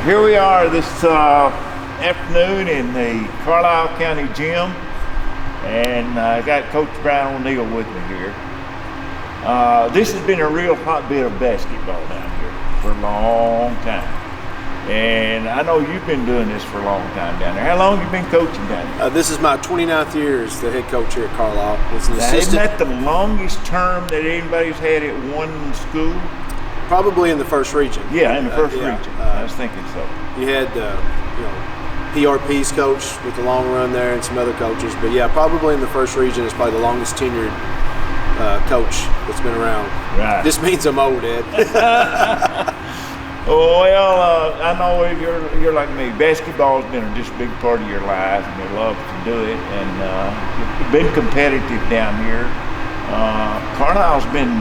Here we are this afternoon in the Carlisle County Gym, and I got Coach Brian O'Neill with me here. This has been a real hotbed of basketball down here for a long time. And I know you've been doing this for a long time down there. How long have you been coaching down there? This is my 29th year as the head coach here at Carlisle. Isn't that the longest term that anybody's had at one school? Probably in the first region. Yeah, in the first region. I was thinking so. You had, PRP's coach with the long run there and some other coaches. But yeah, probably in the first region is probably the longest tenured coach that's been around. Right. This means I'm old, Ed. Well, I know you're like me. Basketball's been just a big part of your life, and you love to do it. And you've been competitive down here. Carlisle's been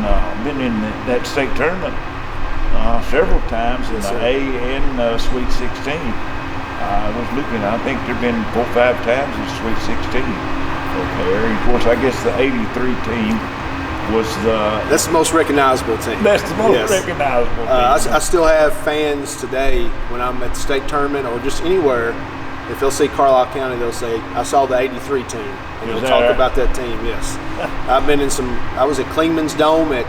in that state tournament several times in the A and Sweet 16. I was looking. I think there've been 4 or 5 times in Sweet 16 there. And of course, I guess the '83 team was that's the most recognizable team. That's the most recognizable team. I still have fans today when I'm at the state tournament or just anywhere. If they'll see Carlisle County, they'll say, "I saw the '83 team," and they'll talk about that team. Yes, I've been in some. I was at Klingman's Dome at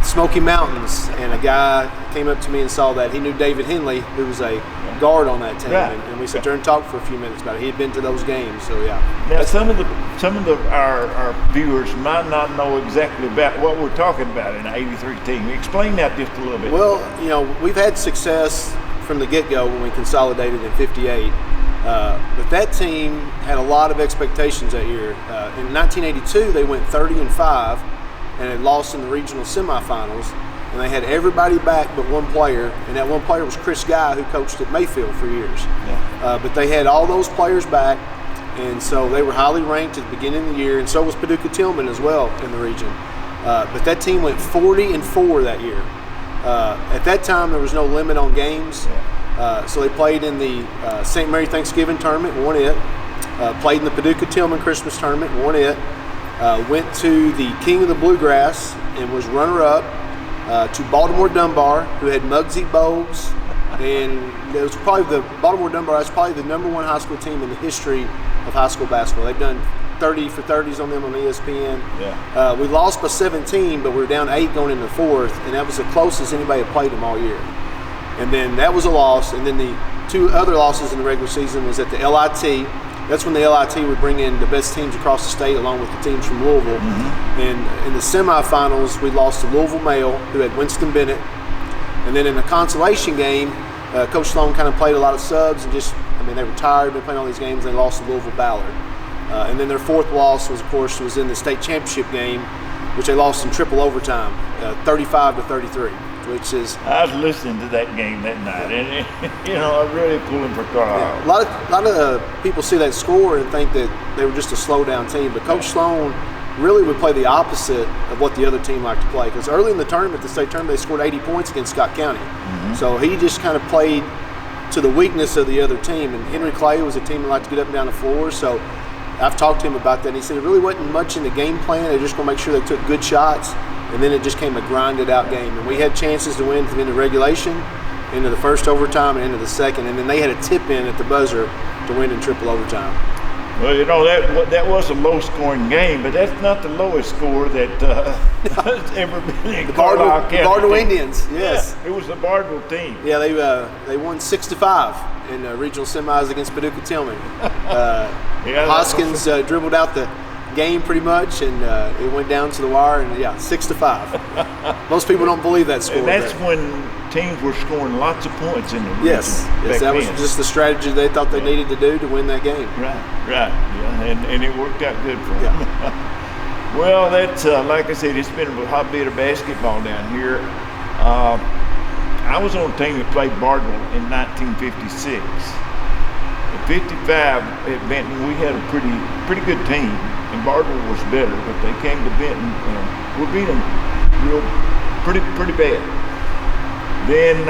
Smoky Mountains, and a guy came up to me and saw that. He knew David Henley, who was a guard on that team, and we sat there and talked for a few minutes about it. He had been to those games, so yeah. Now, some of our viewers might not know exactly about what we're talking about in the '83 team. Explain that just a little bit. Well, we've had success from the get-go when we consolidated in '58. But that team had a lot of expectations that year. In 1982, they went 30-5 and had lost in the regional semifinals. And they had everybody back but one player, and that one player was Chris Guy, who coached at Mayfield for years. Yeah. But they had all those players back, and so they were highly ranked at the beginning of the year, and so was Paducah Tillman as well in the region. But that team went 40-4 that year. At that time, there was no limit on games. Yeah. So they played in the St. Mary Thanksgiving tournament, won it. Played in the Paducah Tillman Christmas tournament, won it. Went to the King of the Bluegrass and was runner-up to Baltimore Dunbar, who had Muggsy Bogues. And it was probably the Baltimore Dunbar is probably the #1 high school team in the history of high school basketball. They've done 30 for 30s on them on ESPN. Yeah. We lost by 17, but we were down 8 going into the fourth, and that was the closest anybody had played them all year. And then that was a loss, and then the 2 other losses in the regular season was at the LIT. That's when the LIT would bring in the best teams across the state along with the teams from Louisville. Mm-hmm. And in the semifinals, we lost to Louisville Male, who had Winston Bennett. And then in the consolation game, Coach Sloan kind of played a lot of subs and they were tired, been playing all these games, and they lost to Louisville Ballard. And then their 4th loss was in the state championship game, which they lost in triple overtime, 35-33. Which is I was listening to that game that night, and I'm really pulling for Carlisle. Yeah, a lot of people see that score and think that they were just a slow down team, but Coach Sloan really would play the opposite of what the other team liked to play. Because early in the tournament, the state tournament, they scored 80 points against Scott County. Mm-hmm. So he just kind of played to the weakness of the other team. And Henry Clay was a team that liked to get up and down the floor. So I've talked to him about that, and he said it really wasn't much in the game plan. They just going to make sure they took good shots. And then it just came a grinded out game. And we had chances to win from into regulation, into the first overtime, and into the second. And then they had a tip in at the buzzer to win in triple overtime. Well, that was a low-scoring game, but that's not the lowest score that has ever been in Carlisle County. The Bardwell Indians, yes. Yeah, it was the Bardwell team. Yeah, they won 6-5 in the regional semis against Paducah Tillman. Hoskins dribbled out the game pretty much, and it went down to the wire, and 6-5. Most people don't believe that score. And that's when teams were scoring lots of points in the region. Yes, that was just the strategy they thought they needed to do to win that game. Right, yeah, and it worked out good for them. Yeah. Well, that's like I said, it's been a hotbed of basketball down here. I was on a team that played Bardwell in 1956. In 55 at Benton, we had a pretty good team. And Bardwell was better, but they came to Benton and we beat them pretty bad. Then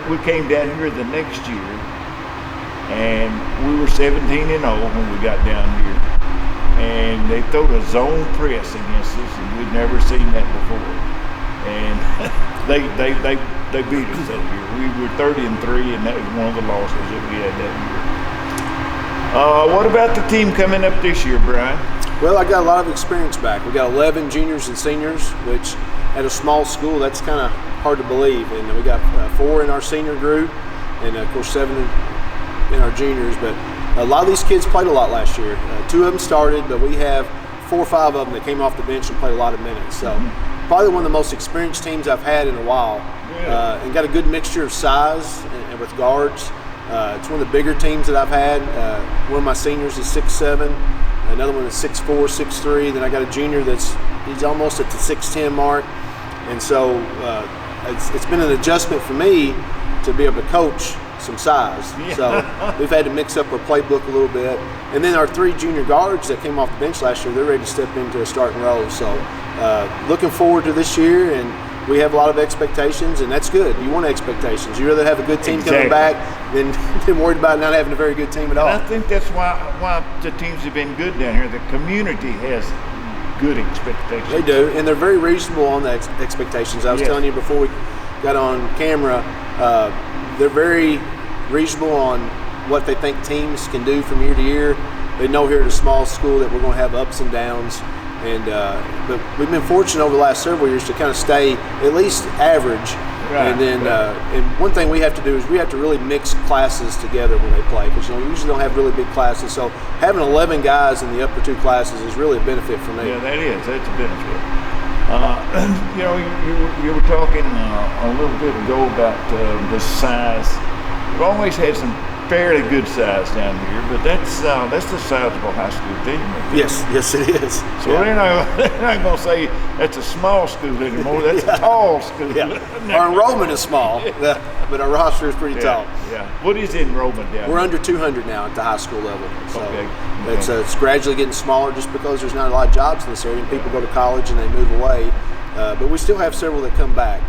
we came down here the next year, and we were 17-0 when we got down here. And they threw a zone press against us, and we'd never seen that before. And they They beat us that year. We were 30-3, and that was one of the losses that we had that year. What about the team coming up this year, Brian? Well, I got a lot of experience back. We got 11 juniors and seniors, which at a small school, that's kind of hard to believe. And we got 4 in our senior group, and of course 7 in our juniors. But a lot of these kids played a lot last year. 2 of them started, but we have 4 or 5 of them that came off the bench and played a lot of minutes. So probably one of the most experienced teams I've had in a while, and got a good mixture of size and with guards. It's one of the bigger teams that I've had. One of my seniors is 6'7", another one is 6'4", 6'3". Then I got a junior he's almost at the 6'10" mark, and so it's been an adjustment for me to be able to coach some size. Yeah. So we've had to mix up our playbook a little bit. And then our 3 junior guards that came off the bench last year, they're ready to step into a starting role. So looking forward to this year, and we have a lot of expectations, and that's good. You want expectations. You rather have a good team coming back than worried about not having a very good team at all. And I think that's why the teams have been good down here. The community has good expectations. They do, and they're very reasonable on the expectations. I was telling you before we got on camera, they're very reasonable on what they think teams can do from year to year. They know here at a small school that we're going to have ups and downs, and but we've been fortunate over the last several years to kind of stay at least average. Right. And then and one thing we have to do is we have to really mix classes together when they play, because we usually don't have really big classes. So having 11 guys in the upper 2 classes is really a benefit for me. Yeah, that's a benefit. You were talking a little bit ago about the size. We've always had some fairly good size down here, but that's the sizable high school team. Yes, it is. So they're not going to say that's a small school anymore. That's a tall school. Yeah. Our enrollment is small, but our roster is pretty tall. Yeah. What is the enrollment down We're here? under 200 now at the high school level. So Okay. it's gradually getting smaller just because there's not a lot of jobs in this area, and people go to college and they move away. But we still have several that come back.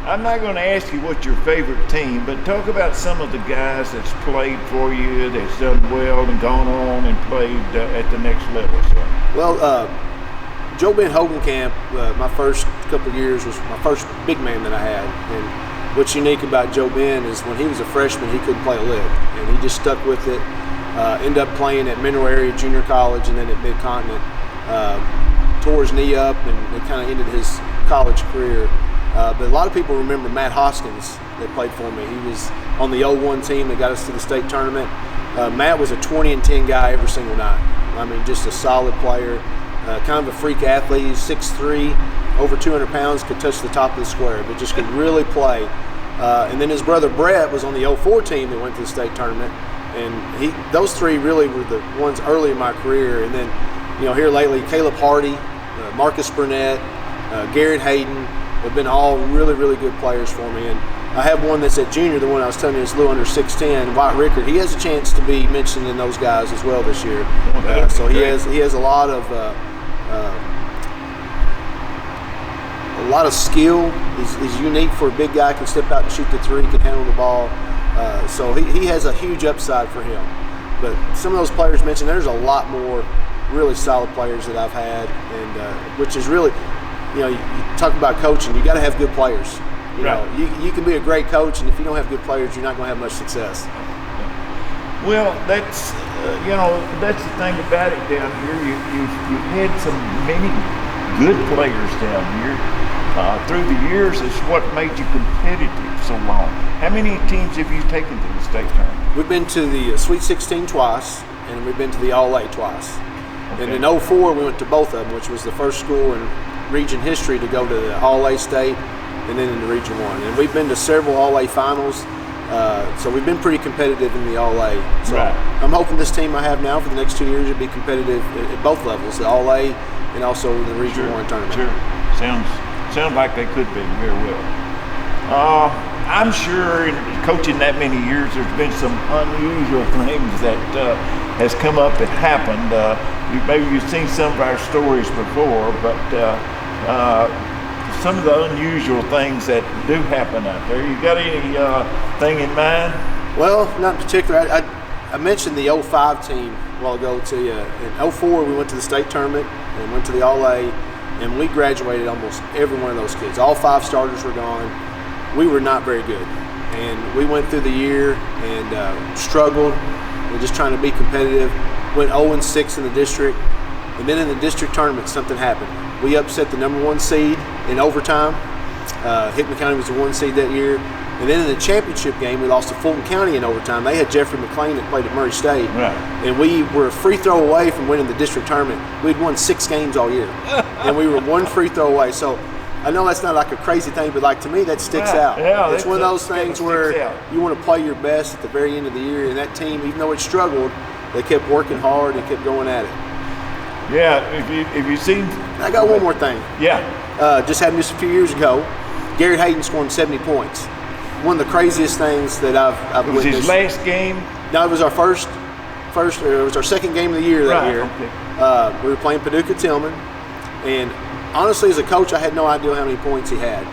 I'm not going to ask you what's your favorite team, but talk about some of the guys that's played for you, that's done well and gone on and played at the next level. So. Well, Joe Ben Hogenkamp, my first couple of years was my first big man that I had. And what's unique about Joe Ben is when he was a freshman, he couldn't play a lick, and he just stuck with it. Ended up playing at Mineral Area Junior College and then at Mid-Continent. Tore his knee up, and it kind of ended his college career. But a lot of people remember Matt Hoskins that played for me. He was on the 01 team that got us to the state tournament. Matt was a 20-10 guy every single night. I mean, just a solid player, kind of a freak athlete. He's 6'3", over 200 pounds, could touch the top of the square, but just could really play. And then his brother Brett was on the 04 team that went to the state tournament. And those 3 really were the ones early in my career. And then, here lately, Caleb Hardy, Marcus Burnett, Garrett Hayden, have been all really, really good players for me. And I have one that's at junior, the one I was telling you is a little under 6'10", Wyatt Rickard. He has a chance to be mentioned in those guys as well this year. So he has a lot of skill. Is unique for a big guy, can step out and shoot the 3, can handle the ball. So he has a huge upside for him. But some of those players mentioned, there's a lot more really solid players that I've had, and which is really, you talk about coaching, you got to have good players. You can be a great coach, and if you don't have good players, you're not going to have much success. Well, that's that's the thing about it down here. You've had many good players down here through the years. It's what made you competitive so long. How many teams have you taken to the state tournament? We've been to the Sweet 16 twice, and we've been to the All-A twice. Okay. And in 04, we went to both of them, which was the first school in region history to go to the All-A state and then into Region 1. And we've been to several All-A finals, so we've been pretty competitive in the All-A. So I'm hoping this team I have now for the next 2 years will be competitive at both levels, the All-A and also the Region 1 tournament. Sure. Sounds like they could be very well. I'm sure in coaching that many years, there's been some unusual things that has come up and happened. Maybe you've seen some of our stories before, but some of the unusual things that do happen out there. You got anything in mind? Well, not in particular. I mentioned the 05 team a while ago to you. In 04, we went to the state tournament and went to the All-A, and we graduated almost every one of those kids. All 5 starters were gone. we were not very good. And we went through the year and struggled. We're just trying to be competitive. Went 0-6 in the district. And then in the district tournament, something happened. We upset the number 1 seed in overtime. Hickman County was the 1 seed that year. And then in the championship game, we lost to Fulton County in overtime. They had Jeffrey McLean that played at Murray State. Right. And we were a free throw away from winning the district tournament. We'd won 6 games all year. And we were 1 free throw away. So I know that's not like a crazy thing, but like to me, that sticks out. Yeah, it's one of those things where you want to play your best at the very end of the year. And that team, even though it struggled, they kept working hard and kept going at it. Yeah, if you've seen... I got one more thing. Yeah. Just happened just a few years ago. Garrett Hayden scoring 70 points. One of the craziest things that I've was witnessed. His last game? No, it was our it was our second game of the year that year. Okay. We were playing Paducah Tillman, and honestly, as a coach, I had no idea how many points he had.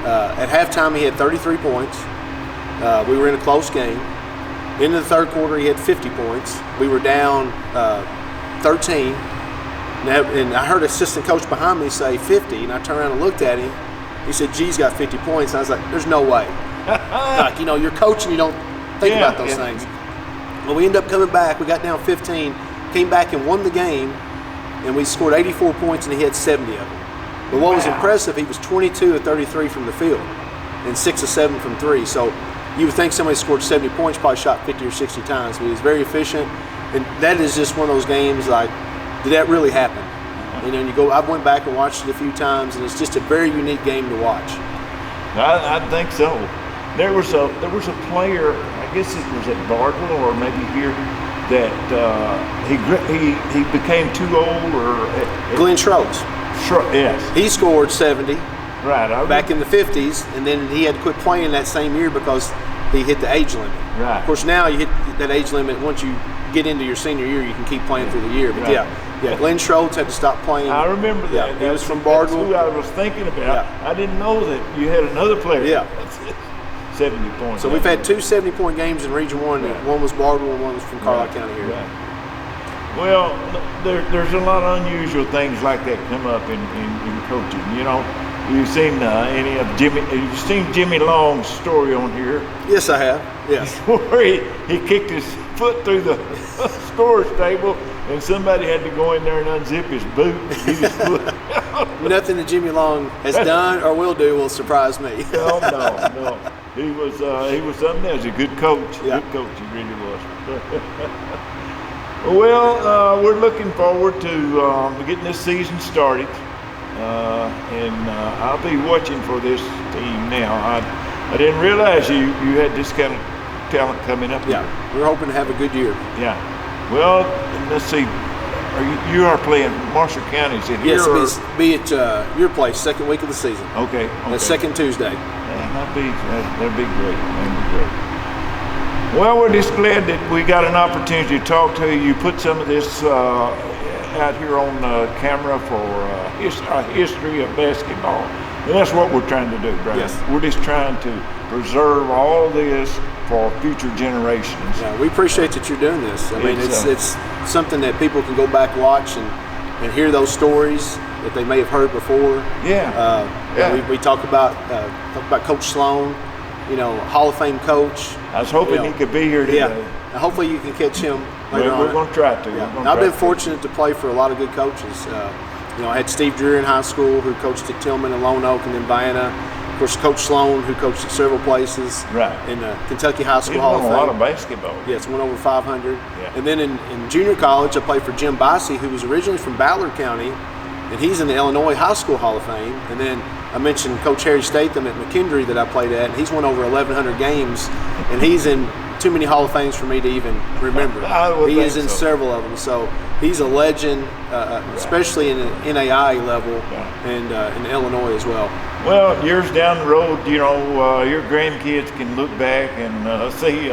At halftime, he had 33 points. We were in a close game. In the third quarter, he had 50 points. We were down 13. And I heard assistant coach behind me say 50, and I turned around and looked at him. He said, G's got 50 points. And I was like, there's no way. Like, you're coaching, you don't think about those things. Well, we ended up coming back. We got down 15, came back and won the game, and we scored 84 points, and he had 70 of them. But what was impressive, he was 22 of 33 from the field and 6 of 7 from 3. So you would think somebody scored 70 points, probably shot 50 or 60 times. But he was very efficient, and that is just one of those games like, did that really happen? And then I went back and watched it a few times, and it's just a very unique game to watch. I think so. There was a player, I guess it was at Bartle or maybe here, that he became too old or Glenn Schroeds. Yes. He scored 70 right back in the 50s, and then he had to quit playing that same year because he hit the age limit. Right. Of course, now you hit that age limit. Once you get into your senior year, you can keep playing through the year. But yeah, Glenn Schroeds had to stop playing. I remember that. Yeah, he was from Bartle. That's who I was thinking about. Yeah. I didn't know that you had another player. Yeah. 70 points. So we've had 2 70-point games in Region 1. Right. One was Bartle and one was from Carlisle County here. Right. Well, there's a lot of unusual things like that come up in coaching. You've seen any of Jimmy? You've seen Jimmy Long's story on here? Yes, I have. Yes. Where he kicked his foot through the storage table, and somebody had to go in there and unzip his boot and get his foot. Nothing that Jimmy Long has done or will do will surprise me. No. He was something else. A good coach. Yeah. Good coach. He really was. Well, we're looking forward to getting this season started. And I'll be watching for this team now. I didn't realize you had this kind of talent coming up. Yeah, we're hoping to have a good year. Yeah. Well, let's see. You are playing Marshall County, is it here? Yes, be at your place, second week of the season. Okay. That's second Tuesday. That'd be great. Well, we're just glad that we got an opportunity to talk to you. You put some of this out here on camera for history of basketball. And that's what we're trying to do, Brian. Yes. We're just trying to preserve all this for future generations. Yeah, we appreciate that you're doing this. I mean, it's something that people can go back, watch, and hear those stories that they may have heard before. Yeah. We talk about Coach Sloan, Hall of Fame coach. I was hoping he could be here today. Yeah. Now, hopefully you can catch him later on. We're going to try to. Yeah. I've been fortunate to play for a lot of good coaches. I had Steve Dreer in high school, who coached at Tillman and Lone Oak, and then Vienna. Of course, Coach Sloan, who coached at several places. Right. In Kentucky High School He's Hall of won Fame. a lot of basketball. Yes, went over 500. Yeah. And then in junior college, I played for Jim Bicey, who was originally from Ballard County, and he's in the Illinois High School Hall of Fame. And then I mentioned Coach Harry Statham at McKendree that I played at, and he's won over 1,100 games, and he's in too many Hall of Fames for me to even remember. He is in several of them. So he's a legend, especially in an NAI level and in Illinois as well. Well, years down the road, your grandkids can look back and see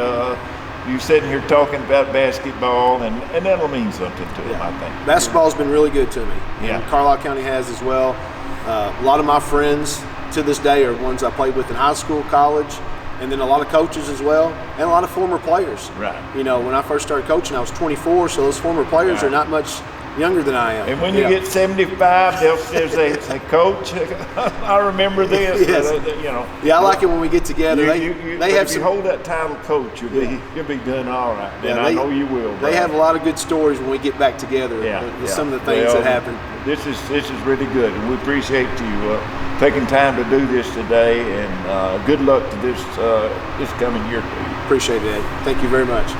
you sitting here talking about basketball, and that'll mean something to them, I think. Basketball's been really good to me. Yeah. And Carlisle County has as well. A lot of my friends to this day are ones I played with in high school, college, and then a lot of coaches as well, and a lot of former players. Right. When I first started coaching, I was 24, so those former players are not much Younger than I am. And when you get 75, they'll say, "Coach, I remember this." Yes. You know. Yeah, I like it when we get together. They have if you hold that title, coach, you'll be doing all right. Yeah, and I know you will. They have a lot of good stories when we get back together. With some of the things that happen. This is really good, and we appreciate you taking time to do this today. And good luck to this coming year. Appreciate it, Ed. Thank you very much.